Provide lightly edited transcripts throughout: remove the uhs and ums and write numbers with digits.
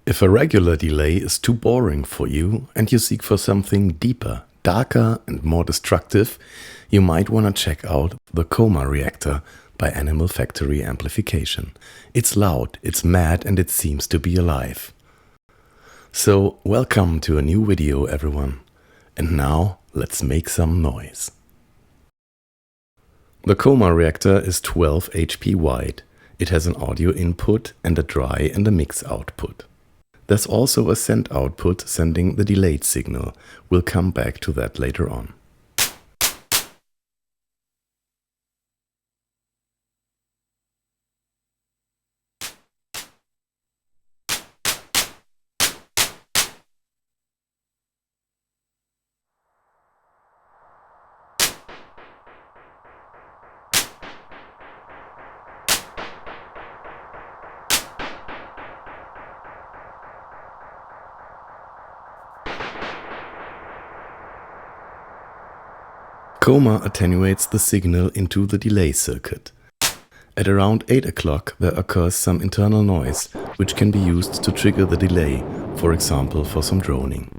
If a regular delay is too boring for you and you seek for something deeper, darker and more destructive, you might want to check out the Coma Reactor by Animal Factory Amplification. It's loud, it's mad, and it seems to be alive. So, welcome to a new video, everyone. And now, let's make some noise. The Coma Reactor is 12 HP wide. It has an audio input and a dry and a mix output. There's also a send output sending the delayed signal. We'll come back to that later on. Coma attenuates the signal into the delay circuit. At around 8 o'clock there occurs some internal noise, which can be used to trigger the delay, for example for some droning.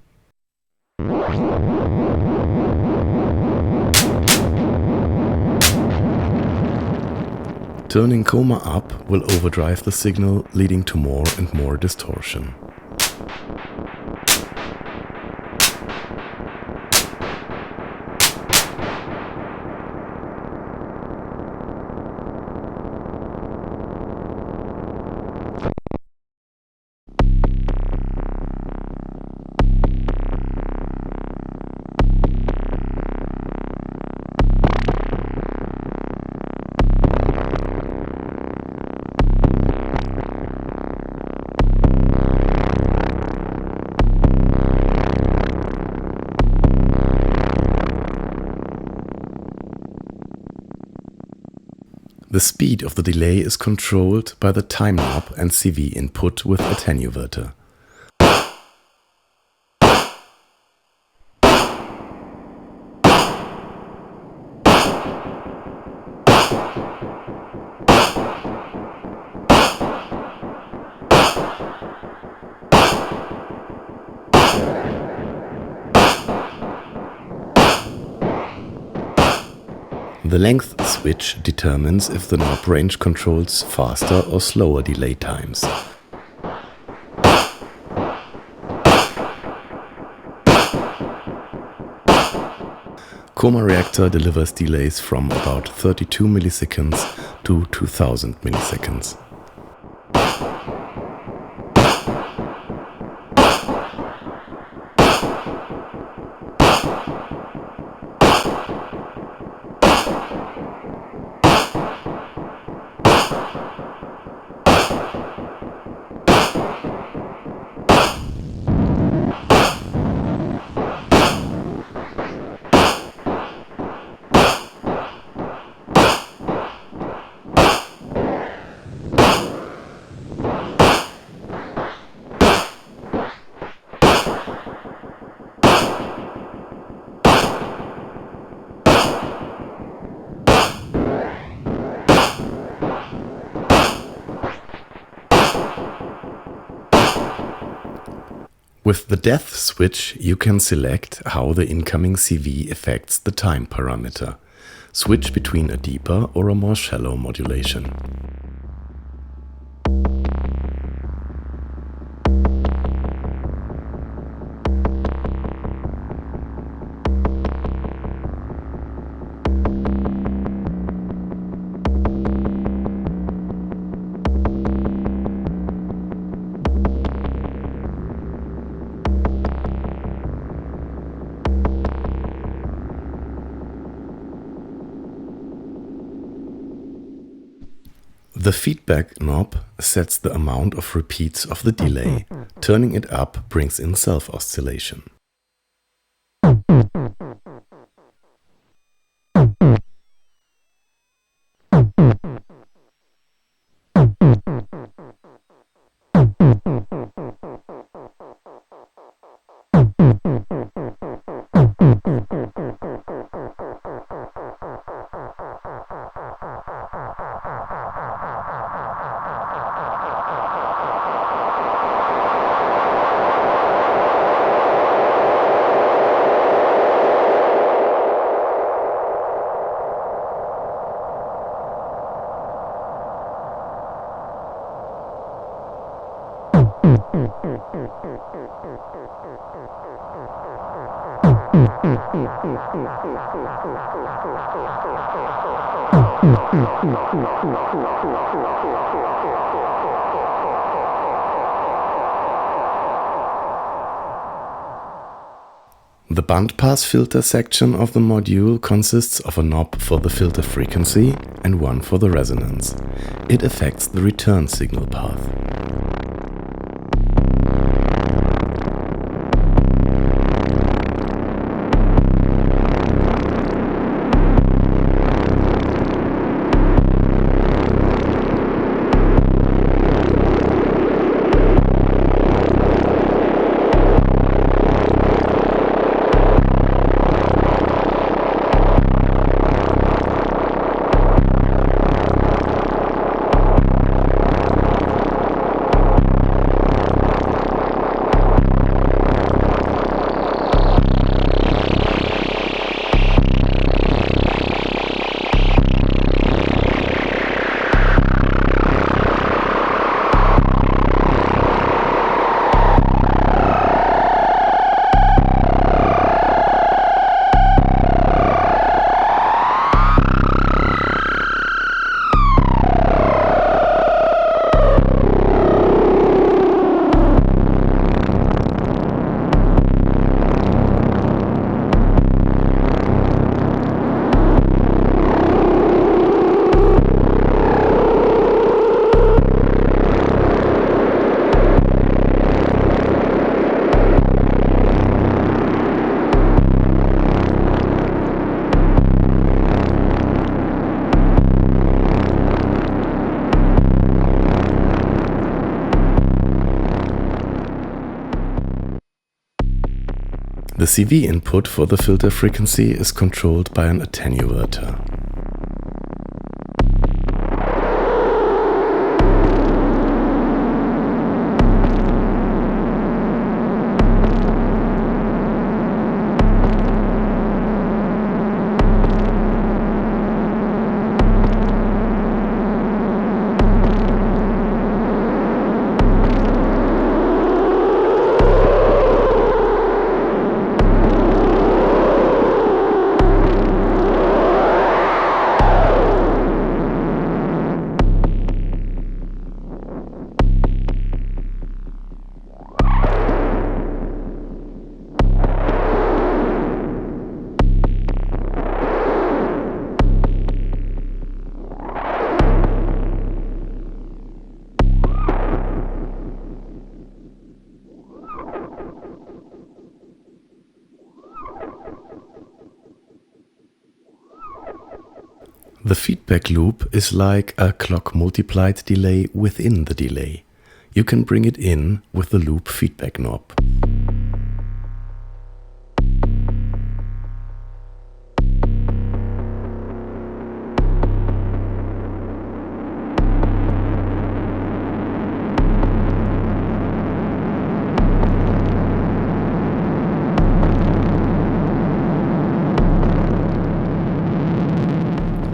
Turning Coma up will overdrive the signal, leading to more and more distortion. The speed of the delay is controlled by the time knob and CV input with attenuator. The length switch determines if the knob range controls faster or slower delay times. Coma Reactor delivers delays from about 32 milliseconds to 2000 milliseconds. With the depth switch, you can select how the incoming CV affects the time parameter. Switch between a deeper or a more shallow modulation. The feedback knob sets the amount of repeats of the delay. Turning it up brings in self-oscillation. The bandpass filter section of the module consists of a knob for the filter frequency and one for the resonance. It affects the return signal path. The CV input for the filter frequency is controlled by an attenuator. The feedback loop is like a clock multiplied delay within the delay. You can bring it in with the loop feedback knob.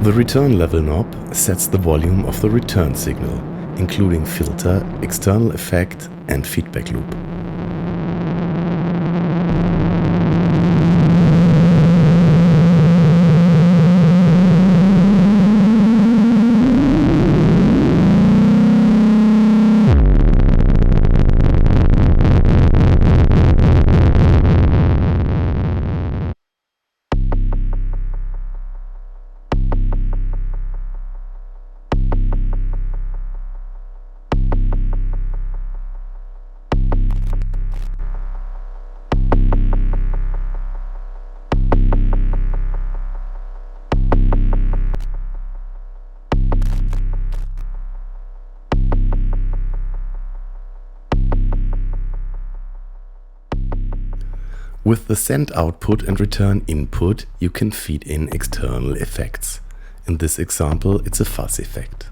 The return level knob sets the volume of the return signal, including filter, external effect, and feedback loop. With the send output and return input, you can feed in external effects. In this example, it's a fuzz effect.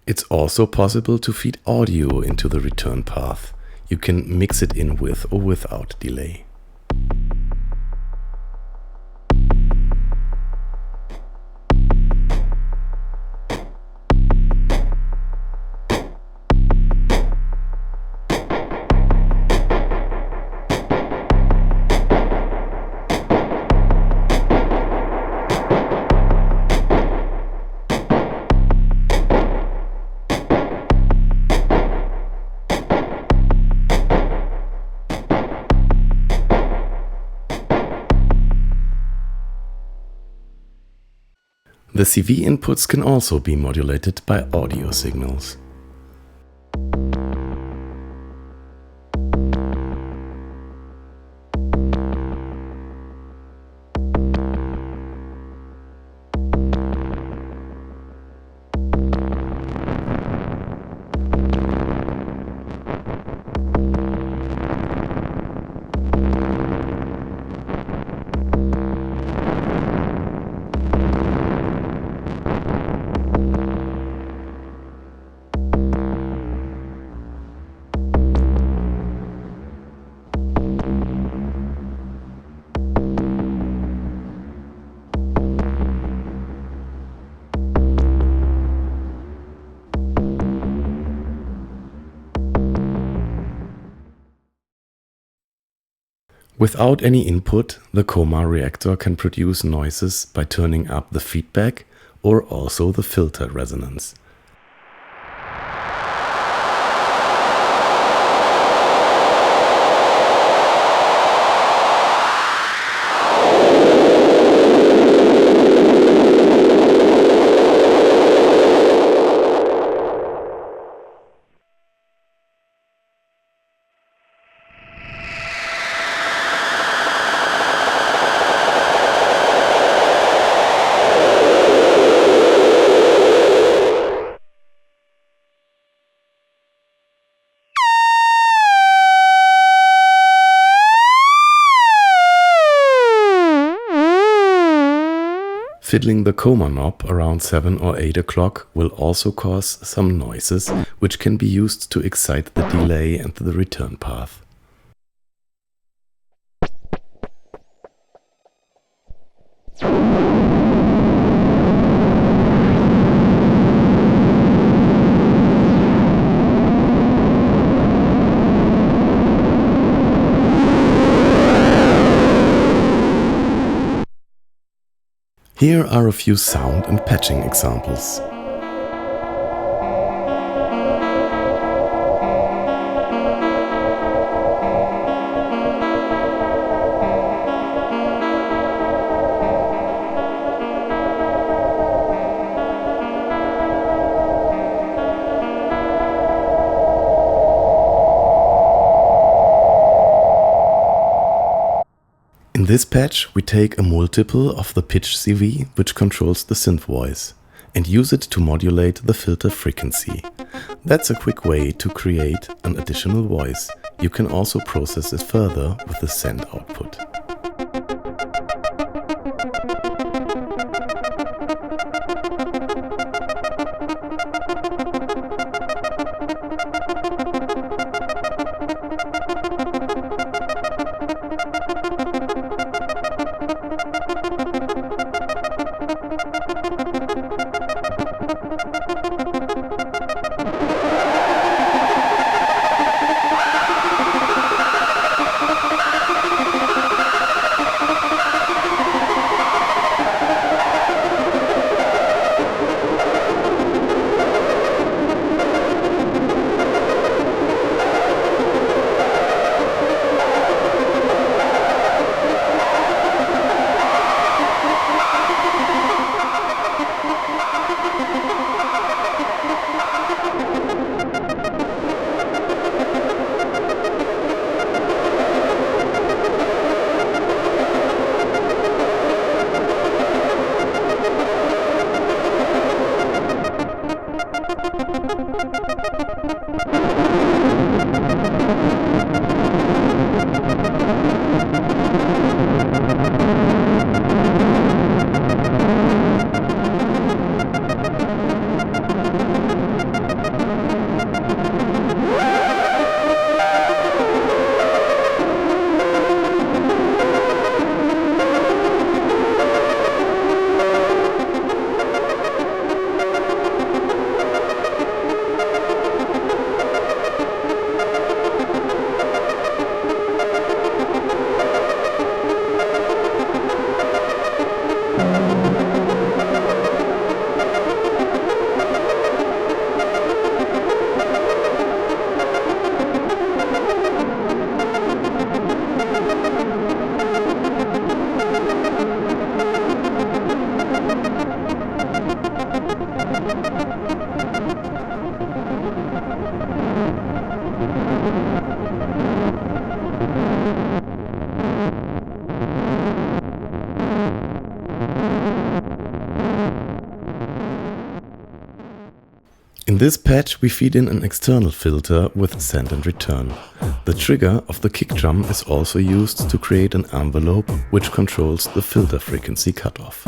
It's also possible to feed audio into the return path. You can mix it in with or without delay. The CV inputs can also be modulated by audio signals. Without any input, the Coma Reactor can produce noises by turning up the feedback or also the filter resonance. Fiddling the Coma knob around 7 or 8 o'clock will also cause some noises, which can be used to excite the delay and the return path. Here are a few sound and patching examples. In this patch, we take a multiple of the pitch CV, which controls the synth voice, and use it to modulate the filter frequency. That's a quick way to create an additional voice. You can also process it further with the send output. In this patch we feed in an external filter with send and return. The trigger of the kick drum is also used to create an envelope which controls the filter frequency cutoff.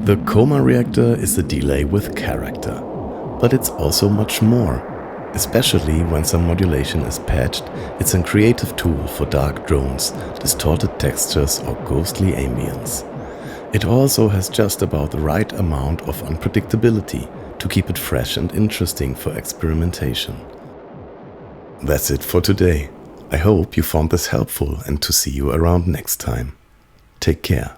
The Coma Reactor is a delay with character, but it's also much more. Especially when some modulation is patched, it's a creative tool for dark drones, distorted textures or ghostly ambience. It also has just about the right amount of unpredictability to keep it fresh and interesting for experimentation. That's it for today. I hope you found this helpful and to see you around next time. Take care.